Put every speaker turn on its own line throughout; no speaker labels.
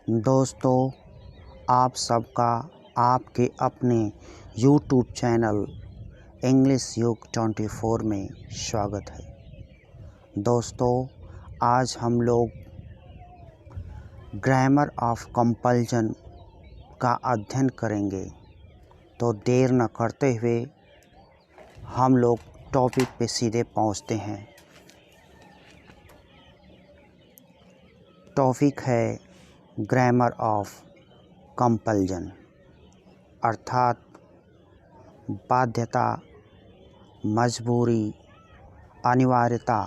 दोस्तों, आप सबका आपके अपने YouTube चैनल इंग्लिश युग 24 में स्वागत है। दोस्तों, आज हम लोग ग्रामर ऑफ कंपल्जन का अध्ययन करेंगे। तो देर न करते हुए हम लोग टॉपिक पे सीधे पहुंचते हैं। टॉपिक है ग्रामर ऑफ कंपल्जन, अर्थात बाध्यता, मजबूरी, अनिवार्यता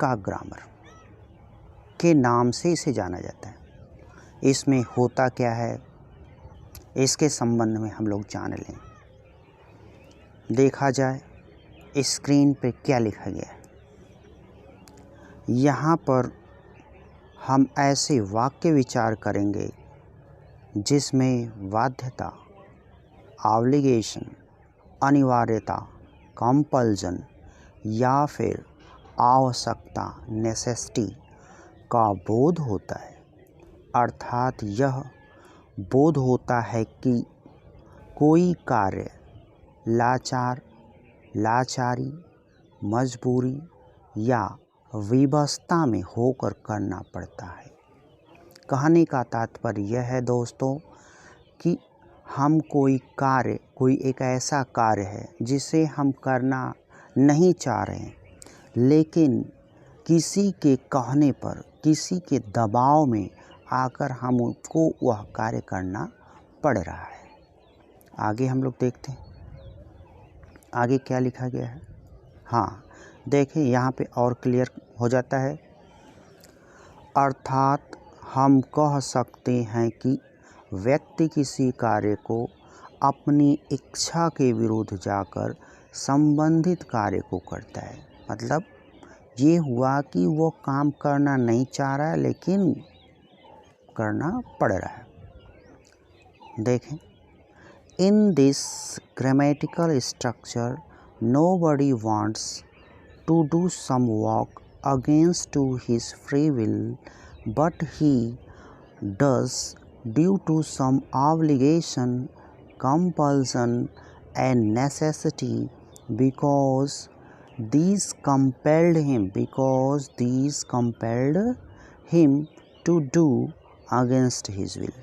का ग्रामर के नाम से इसे जाना जाता है। इसमें होता क्या है, इसके संबंध में हम लोग जान लें। देखा जाए स्क्रीन पे क्या लिखा गया है। यहाँ पर हम ऐसे वाक्य विचार करेंगे जिसमें बाध्यता, ऑब्लिगेशन, अनिवार्यता, कंपल्जन या फिर आवश्यकता, नेसेसिटी का बोध होता है। अर्थात यह बोध होता है कि कोई कार्य लाचारी, मजबूरी या विवशता में होकर करना पड़ता है। कहने का तात्पर्य यह है दोस्तों कि हम कोई एक ऐसा कार्य है जिसे हम करना नहीं चाह रहे हैं, लेकिन किसी के कहने पर, किसी के दबाव में आकर हमको वह कार्य करना पड़ रहा है। आगे हम लोग देखते हैं आगे क्या लिखा गया है। हाँ, देखें यहाँ पे और क्लियर हो जाता है। अर्थात हम कह सकते हैं कि व्यक्ति किसी कार्य को अपनी इच्छा के विरुद्ध जाकर संबंधित कार्य को करता है। मतलब ये हुआ कि वो काम करना नहीं चाह रहा है, लेकिन करना पड़ रहा है। देखें, in this grammatical structure nobody wants to do some work against to his free will, but he does due to some obligation, compulsion and necessity, because these compelled him to do against his will।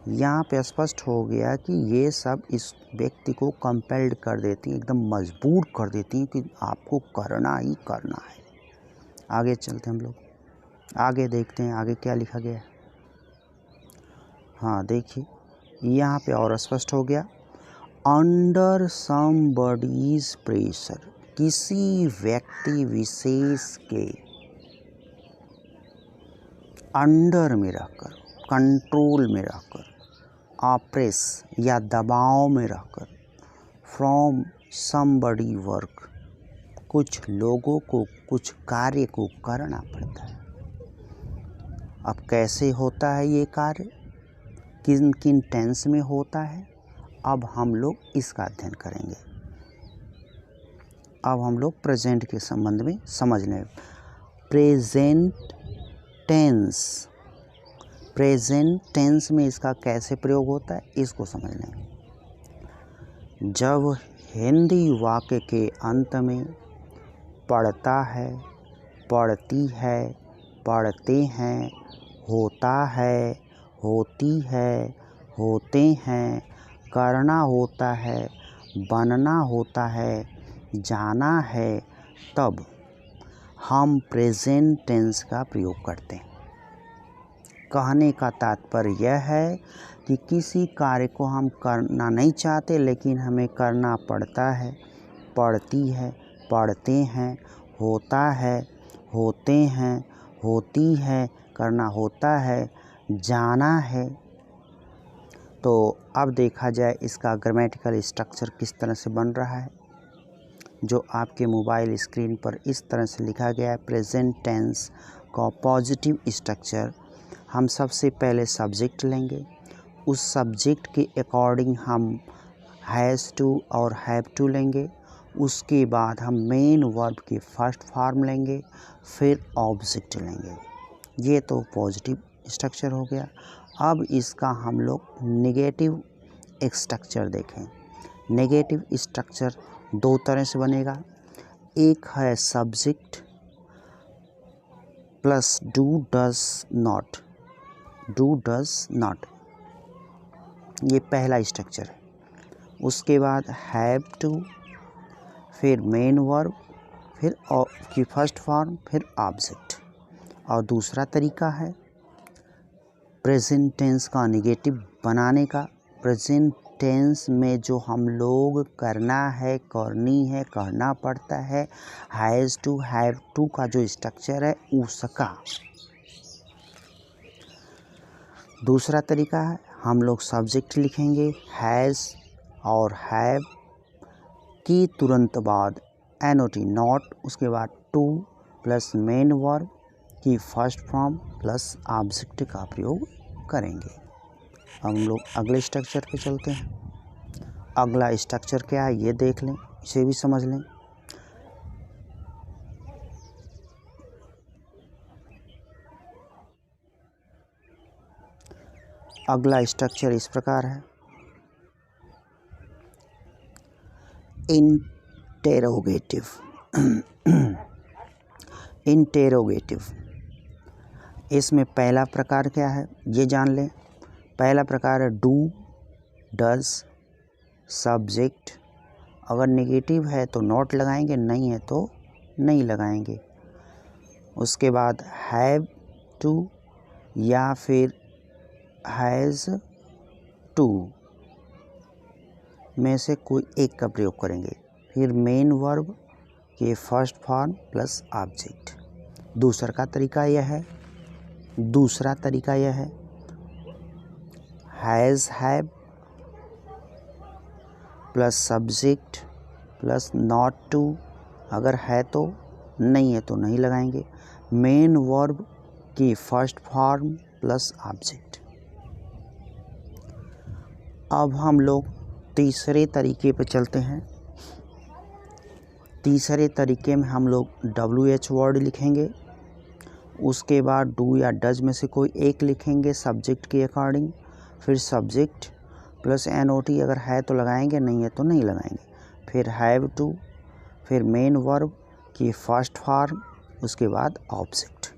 यहाँ पे स्पष्ट हो गया कि ये सब इस व्यक्ति को कंपेल्ड कर देती हैं, एकदम मजबूर कर देती हैं कि आपको करना ही करना है। आगे चलते हम लोग, आगे देखते हैं आगे क्या लिखा गया है। हाँ देखिए, यहाँ पे और स्पष्ट हो गया। अंडर समबडीज प्रेशर, किसी व्यक्ति विशेष के अंडर में रहकर, कंट्रोल में रहकर, ऑप्रेस या दबाव में रहकर, फ्रॉम समबडी वर्क, कुछ लोगों को कुछ कार्य को करना पड़ता है। अब कैसे होता है ये कार्य, किन किन टेंस में होता है, अब हम लोग इसका अध्ययन करेंगे। अब हम लोग प्रेजेंट के संबंध में समझ लें। प्रेजेंट टेंस में इसका कैसे प्रयोग होता है, इसको समझ लें। जब हिंदी वाक्य के अंत में पढ़ता है, पढ़ती है, पढ़ते हैं, होता है, होती है, होते हैं, करना होता है, बनना होता है, जाना है, तब हम प्रेजेंट टेंस का प्रयोग करते हैं। कहने का तात्पर्य यह है कि किसी कार्य को हम करना नहीं चाहते, लेकिन हमें करना पड़ता है। पढ़ती है, पढ़ते हैं, होता है, होते हैं, होती है, करना होता है, जाना है। तो अब देखा जाए इसका ग्रामेटिकल स्ट्रक्चर किस तरह से बन रहा है, जो आपके मोबाइल स्क्रीन पर इस तरह से लिखा गया है। प्रेजेंट टेंस का पॉजिटिव स्ट्रक्चर, हम सबसे पहले सब्जेक्ट लेंगे, उस सब्जेक्ट के अकॉर्डिंग हम हैज़ टू और हैव टू लेंगे, उसके बाद हम मेन वर्ब के फर्स्ट फॉर्म लेंगे, फिर ऑब्जेक्ट लेंगे। ये तो पॉजिटिव स्ट्रक्चर हो गया। अब इसका हम लोग नेगेटिव स्ट्रक्चर देखें। नेगेटिव स्ट्रक्चर दो तरह से बनेगा। एक है subject plus do does not. Do does not ये पहला स्ट्रक्चर है। उसके बाद हैव टू, फिर मेन वर्ब, फिर की फर्स्ट फॉर्म, फिर ऑब्जेक्ट। और दूसरा तरीका है प्रेजेंट टेंस का नेगेटिव बनाने का। प्रेजेंट टेंस में जो हम लोग करना है, करनी है, करना पड़ता है, हैज़ टू, हैव टू का जो स्ट्रक्चर है उसका। दूसरा तरीका है हम लोग सब्जेक्ट लिखेंगे हैज़ और हैव की तुरंत बाद एनओटी नॉट, उसके बाद टू प्लस मेन वर्ब की फर्स्ट फॉर्म प्लस ऑब्जेक्ट का प्रयोग करेंगे। हम लोग अगले स्ट्रक्चर पे चलते हैं। अगला स्ट्रक्चर क्या है ये देख लें, इसे भी समझ लें। अगला स्ट्रक्चर इस प्रकार है। इंटेरोगेटिव। इंटेरोगेटिव इसमें पहला प्रकार क्या है ये जान लें। पहला प्रकार है डू डज सब्जेक्ट। अगर नेगेटिव है तो नॉट लगाएंगे, नहीं है तो नहीं लगाएंगे। उसके बाद हैव टू या फिर हैज़ टू में से कोई एक का प्रयोग करेंगे। फिर मेन वर्ब के फर्स्ट फॉर्म प्लस ऑब्जेक्ट। दूसरा तरीका यह है has have plus subject plus not to. अगर है तो, नहीं है तो नहीं लगाएंगे। मेन वर्ब की फर्स्ट फॉर्म प्लस ऑब्जेक्ट। अब हम लोग तीसरे तरीके पर चलते हैं। तीसरे तरीके में हम लोग WH वर्ड लिखेंगे। उसके बाद डू या डज में से कोई एक लिखेंगे सब्जेक्ट के अकॉर्डिंग। फिर सब्जेक्ट प्लस NOT अगर है तो लगाएंगे, नहीं है तो नहीं लगाएंगे। फिर हैव टू, फिर मेन वर्ब की फर्स्ट फॉर्म, उसके बाद ऑब्जेक्ट।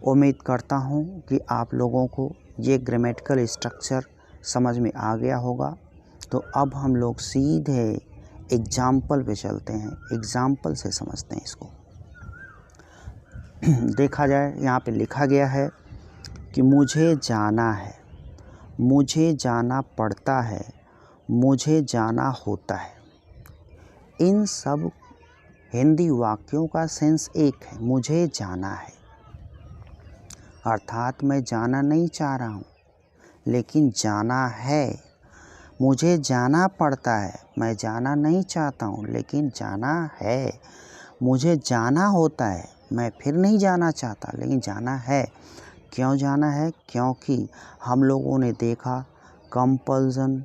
उम्मीद करता हूँ कि आप लोगों को ये ग्रामेटिकल स्ट्रक्चर समझ में आ गया होगा। तो अब हम लोग सीधे एग्जाम्पल पे चलते हैं। एग्जाम्पल से समझते हैं इसको। देखा जाए यहाँ पे लिखा गया है कि मुझे जाना है, मुझे जाना पड़ता है, मुझे जाना होता है। इन सब हिंदी वाक्यों का सेंस एक है, मुझे जाना है। अर्थात मैं जाना नहीं चाह रहा हूँ लेकिन जाना है। मुझे जाना पड़ता है, मैं जाना नहीं चाहता हूँ लेकिन जाना है। मुझे जाना होता है, मैं फिर नहीं जाना चाहता लेकिन जाना है। क्यों जाना है? क्योंकि हम लोगों ने देखा कंपल्सन,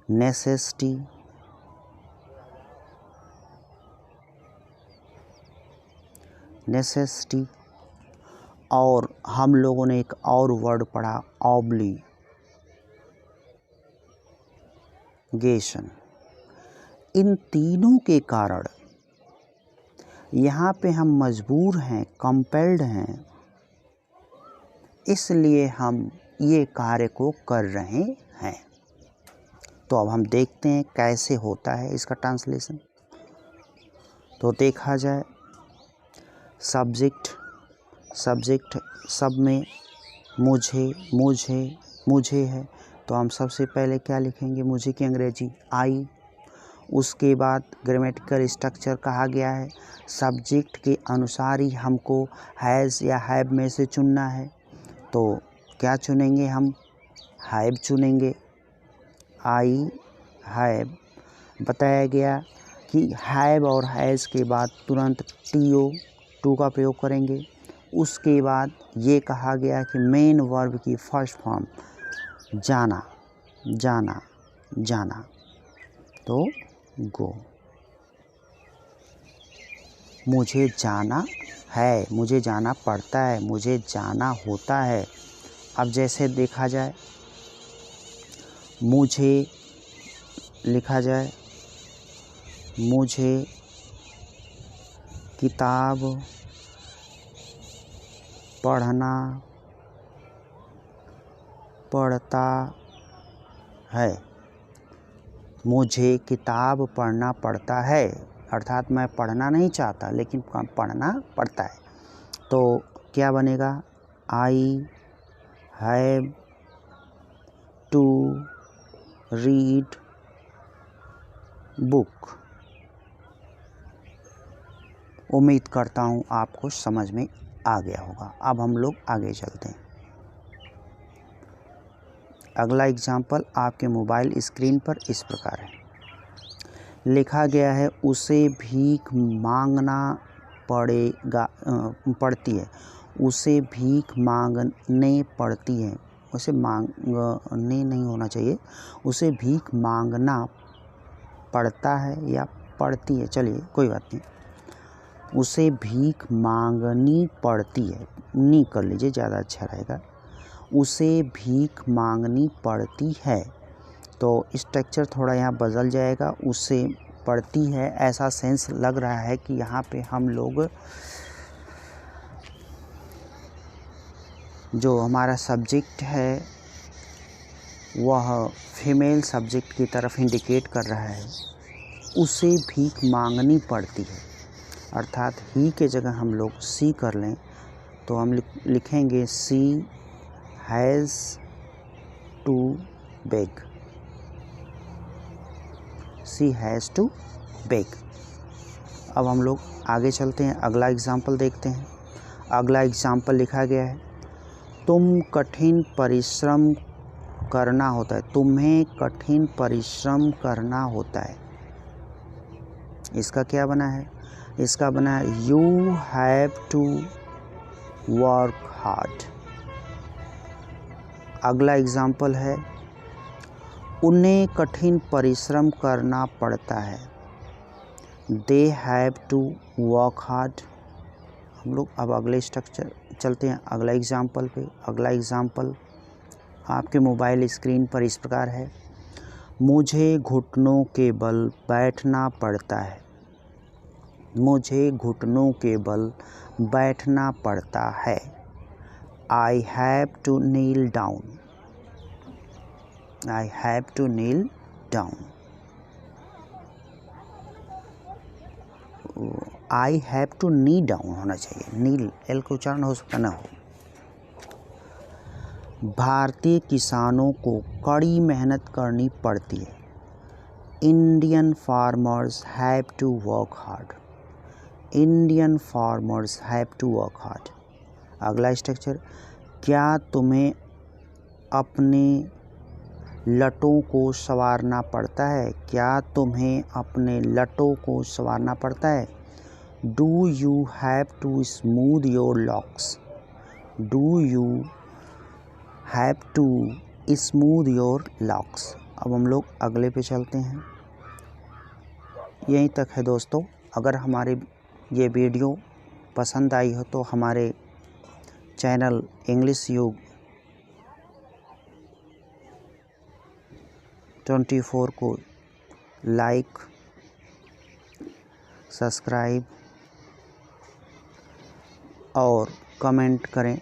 नेसेसिटी, और हम लोगों ने एक और वर्ड पढ़ा ऑब्लिगेशन। इन तीनों के कारण यहाँ पे हम मजबूर हैं, कंपेल्ड हैं, इसलिए हम ये कार्य को कर रहे हैं। तो अब हम देखते हैं कैसे होता है इसका ट्रांसलेशन। तो देखा जाए सब्जेक्ट सब में मुझे है, तो हम सबसे पहले क्या लिखेंगे? मुझे की अंग्रेजी आई। उसके बाद ग्रामेटिकल स्ट्रक्चर कहा गया है सब्जेक्ट के अनुसार ही हमको हैज़ या हैव में से चुनना है। तो क्या चुनेंगे? हम हैव चुनेंगे। I have. बताया गया कि हैव और हैज़ के बाद तुरंत टू का प्रयोग करेंगे। उसके बाद ये कहा गया कि मेन वर्ब की फर्स्ट फॉर्म जाना, तो गो। मुझे जाना है, मुझे जाना पड़ता है, मुझे जाना होता है। अब जैसे देखा जाए, मुझे लिखा जाए, मुझे किताब पढ़ना पड़ता है, मुझे किताब पढ़ना पड़ता है, अर्थात मैं पढ़ना नहीं चाहता लेकिन पढ़ना पड़ता है। तो क्या बनेगा? I have to read book. उम्मीद करता हूँ आपको समझ में आ गया होगा। अब हम लोग आगे चलते हैं। अगला एग्जाम्पल आपके मोबाइल स्क्रीन पर इस प्रकार है। लिखा गया है, उसे भीख मांगना पड़ती है, उसे भीख मांगने पड़ती है, उसे मांगने नहीं होना चाहिए, उसे भीख मांगना पड़ता है या पड़ती है, चलिए कोई बात नहीं, उसे भीख मांगनी पड़ती है, नी कर लीजिए, ज़्यादा अच्छा रहेगा। उसे भीख मांगनी पड़ती है, तो स्ट्रक्चर थोड़ा यहाँ बदल जाएगा। उसे पड़ती है, ऐसा सेंस लग रहा है कि यहाँ पे हम लोग जो हमारा सब्जेक्ट है वह फीमेल सब्जेक्ट की तरफ इंडिकेट कर रहा है। उसे भीख मांगनी पड़ती है, अर्थात ही के जगह हम लोग सी कर लें तो हम लिखेंगे she has to beg, she has to beg. अब हम लोग आगे चलते हैं, अगला एग्जाम्पल देखते हैं। अगला एग्जाम्पल लिखा गया है, तुम कठिन परिश्रम करना होता है, तुम्हें कठिन परिश्रम करना होता है। इसका क्या बना है? इसका बना है you have to work hard. अगला एग्जाम्पल है, उन्हें कठिन परिश्रम करना पड़ता है, they have to work hard. हम लोग अब अगले स्ट्रक्चर चलते हैं, अगला एग्जाम्पल पे। अगला एग्जाम्पल आपके मोबाइल स्क्रीन पर इस प्रकार है, मुझे घुटनों के बल बैठना पड़ता है, मुझे घुटनों के बल बैठना पड़ता है, I have to kneel down, I have to kneel down. I have to knee down होना चाहिए, नील एल का उच्चारण हो सकता ना हो। भारतीय किसानों को कड़ी मेहनत करनी पड़ती है, Indian farmers have to work hard, Indian farmers have to work hard. अगला स्ट्रक्चर, क्या तुम्हें अपने लटों को संवारना पड़ता है, क्या तुम्हें अपने लटों को संवारना पड़ता है, do you have to smooth your locks, do you have to smooth your locks. अब हम लोग अगले पे चलते हैं। यहीं तक है दोस्तों। अगर हमारी ये वीडियो पसंद आई हो तो हमारे चैनल इंग्लिश युग 24 को लाइक, सब्सक्राइब और कमेंट करें।